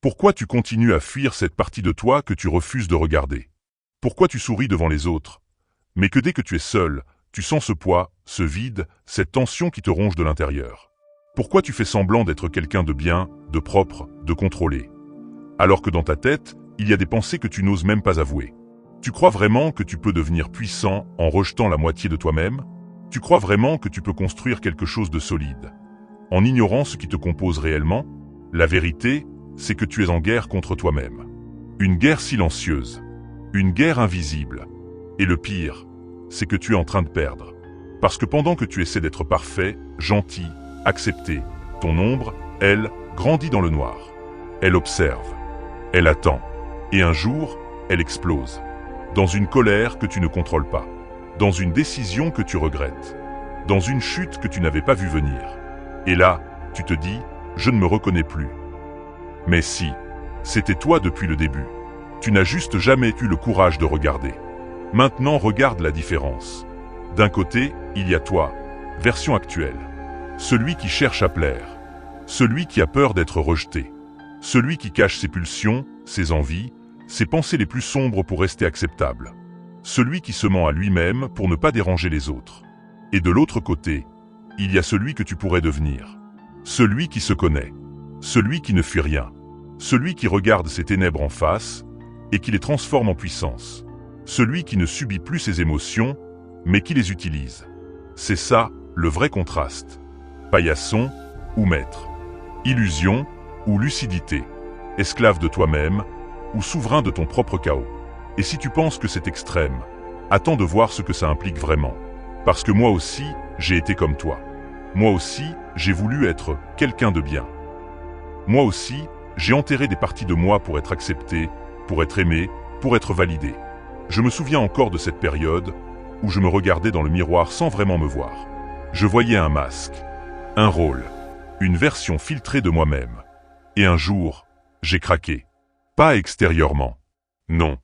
Pourquoi tu continues à fuir cette partie de toi que tu refuses de regarder? Pourquoi tu souris devant les autres, mais que dès que tu es seul, tu sens ce poids, ce vide, cette tension qui te ronge de l'intérieur? Pourquoi tu fais semblant d'être quelqu'un de bien, de propre, de contrôlé, alors que dans ta tête, il y a des pensées que tu n'oses même pas avouer? Tu crois vraiment que tu peux devenir puissant en rejetant la moitié de toi-même? Tu crois vraiment que tu peux construire quelque chose de solide, en ignorant ce qui te compose réellement? La vérité, c'est que tu es en guerre contre toi-même. Une guerre silencieuse, une guerre invisible. Et le pire, c'est que tu es en train de perdre. Parce que pendant que tu essaies d'être parfait, gentil, accepté, ton ombre, elle, grandit dans le noir. Elle observe, elle attend, et un jour, elle explose. Dans une colère que tu ne contrôles pas, dans une décision que tu regrettes, dans une chute que tu n'avais pas vue venir. Et là, tu te dis, je ne me reconnais plus. Mais si, c'était toi depuis le début. Tu n'as juste jamais eu le courage de regarder. Maintenant, regarde la différence. D'un côté, il y a toi, version actuelle. Celui qui cherche à plaire. Celui qui a peur d'être rejeté. Celui qui cache ses pulsions, ses envies, ses pensées les plus sombres pour rester acceptable. Celui qui se ment à lui-même pour ne pas déranger les autres. Et de l'autre côté, il y a celui que tu pourrais devenir. Celui qui se connaît. Celui qui ne fuit rien. Celui qui regarde ses ténèbres en face et qui les transforme en puissance. Celui qui ne subit plus ses émotions, mais qui les utilise. C'est ça, le vrai contraste. Paillasson ou maître. Illusion ou lucidité. Esclave de toi-même ou souverain de ton propre chaos. Et si tu penses que c'est extrême, attends de voir ce que ça implique vraiment. Parce que moi aussi, j'ai été comme toi. Moi aussi, j'ai voulu être quelqu'un de bien. Moi aussi, j'ai enterré des parties de moi pour être accepté, pour être aimé, pour être validé. Je me souviens encore de cette période où je me regardais dans le miroir sans vraiment me voir. Je voyais un masque, un rôle, une version filtrée de moi-même. Et un jour, j'ai craqué. Pas extérieurement. Non.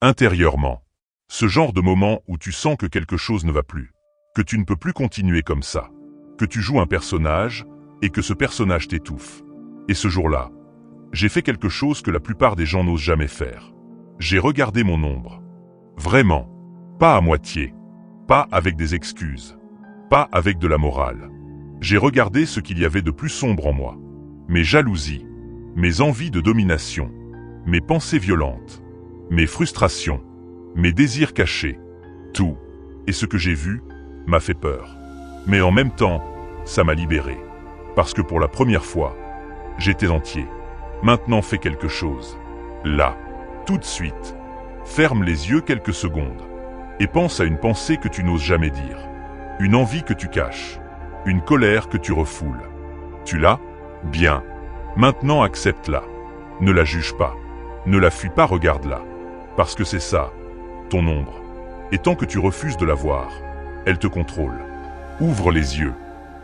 Intérieurement. Ce genre de moment où tu sens que quelque chose ne va plus. Que tu ne peux plus continuer comme ça. Que tu joues un personnage et que ce personnage t'étouffe. Et ce jour-là, j'ai fait quelque chose que la plupart des gens n'osent jamais faire. J'ai regardé mon ombre. Vraiment. Pas à moitié. Pas avec des excuses. Pas avec de la morale. J'ai regardé ce qu'il y avait de plus sombre en moi. Mes jalousies. Mes envies de domination. Mes pensées violentes. Mes frustrations. Mes désirs cachés. Tout. Et ce que j'ai vu m'a fait peur. Mais en même temps, ça m'a libéré. Parce que pour la première fois, j'étais entier. Maintenant fais quelque chose. Là. Tout de suite. Ferme les yeux quelques secondes. Et pense à une pensée que tu n'oses jamais dire. Une envie que tu caches. Une colère que tu refoules. Tu l'as? Bien. Maintenant accepte-la. Ne la juge pas. Ne la fuis pas, regarde-la. Parce que c'est ça, ton ombre. Et tant que tu refuses de la voir, elle te contrôle. Ouvre les yeux.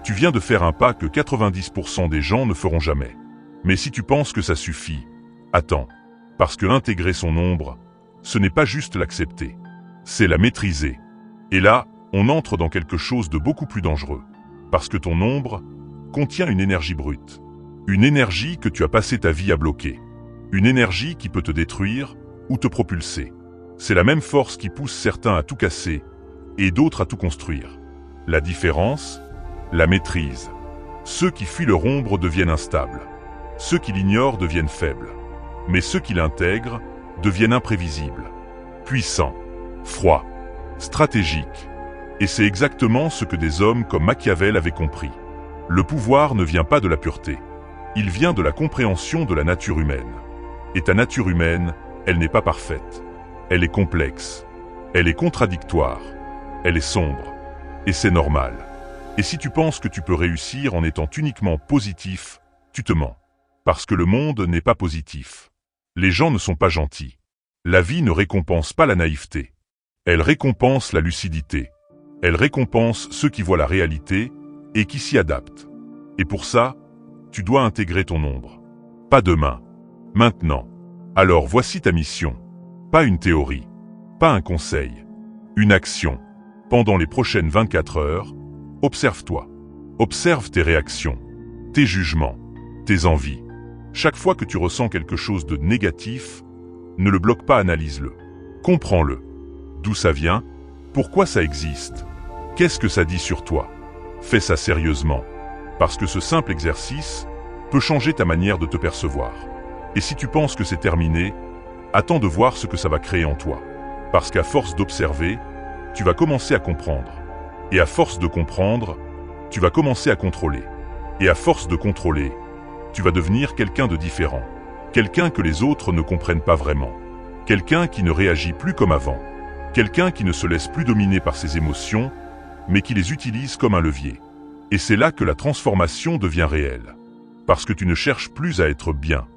Tu viens de faire un pas que 90% des gens ne feront jamais. Mais si tu penses que ça suffit, attends. Parce que intégrer son ombre, ce n'est pas juste l'accepter. C'est la maîtriser. Et là, on entre dans quelque chose de beaucoup plus dangereux. Parce que ton ombre contient une énergie brute. Une énergie que tu as passé ta vie à bloquer. Une énergie qui peut te détruire ou te propulser. C'est la même force qui pousse certains à tout casser et d'autres à tout construire. La différence, la maîtrise. Ceux qui fuient leur ombre deviennent instables. Ceux qui l'ignorent deviennent faibles. Mais ceux qui l'intègrent deviennent imprévisibles. Puissants, froids, stratégiques. Et c'est exactement ce que des hommes comme Machiavel avaient compris. Le pouvoir ne vient pas de la pureté. Il vient de la compréhension de la nature humaine. Et ta nature humaine, elle n'est pas parfaite. Elle est complexe. Elle est contradictoire. Elle est sombre. Et c'est normal. Et si tu penses que tu peux réussir en étant uniquement positif, tu te mens. Parce que le monde n'est pas positif. Les gens ne sont pas gentils. La vie ne récompense pas la naïveté. Elle récompense la lucidité. Elle récompense ceux qui voient la réalité et qui s'y adaptent. Et pour ça, tu dois intégrer ton ombre. Pas demain. Maintenant. Alors voici ta mission. Pas une théorie. Pas un conseil. Une action. Pendant les prochaines 24 heures, observe-toi. Observe tes réactions. Tes jugements. Tes envies. Chaque fois que tu ressens quelque chose de négatif, ne le bloque pas, analyse-le. Comprends-le. D'où ça vient? Pourquoi ça existe? Qu'est-ce que ça dit sur toi? Fais ça sérieusement, parce que ce simple exercice peut changer ta manière de te percevoir. Et si tu penses que c'est terminé, attends de voir ce que ça va créer en toi. Parce qu'à force d'observer, tu vas commencer à comprendre. Et à force de comprendre, tu vas commencer à contrôler. Et à force de contrôler, tu vas devenir quelqu'un de différent. Quelqu'un que les autres ne comprennent pas vraiment. Quelqu'un qui ne réagit plus comme avant. Quelqu'un qui ne se laisse plus dominer par ses émotions, mais qui les utilise comme un levier. Et c'est là que la transformation devient réelle. Parce que tu ne cherches plus à être bien.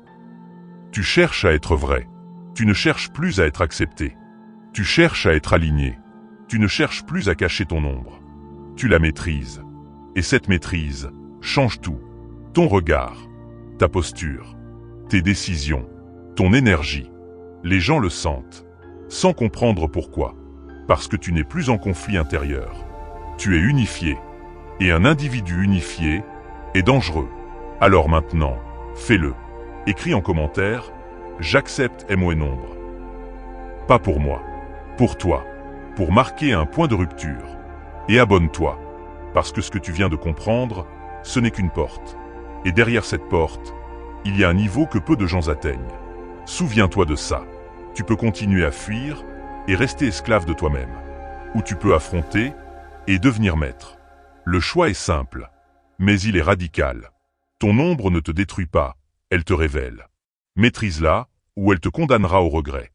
Tu cherches à être vrai. Tu ne cherches plus à être accepté. Tu cherches à être aligné. Tu ne cherches plus à cacher ton ombre. Tu la maîtrises. Et cette maîtrise change tout. Ton regard, ta posture, tes décisions, ton énergie. Les gens le sentent, sans comprendre pourquoi. Parce que tu n'es plus en conflit intérieur. Tu es unifié. Et un individu unifié est dangereux. Alors maintenant, fais-le. Écris en commentaire « J'accepte MON-Ombre ». Pas pour moi, pour toi, pour marquer un point de rupture. Et abonne-toi, parce que ce que tu viens de comprendre, ce n'est qu'une porte. Et derrière cette porte, il y a un niveau que peu de gens atteignent. Souviens-toi de ça. Tu peux continuer à fuir et rester esclave de toi-même. Ou tu peux affronter et devenir maître. Le choix est simple, mais il est radical. Ton ombre ne te détruit pas, elle te révèle. Maîtrise-la ou elle te condamnera au regret.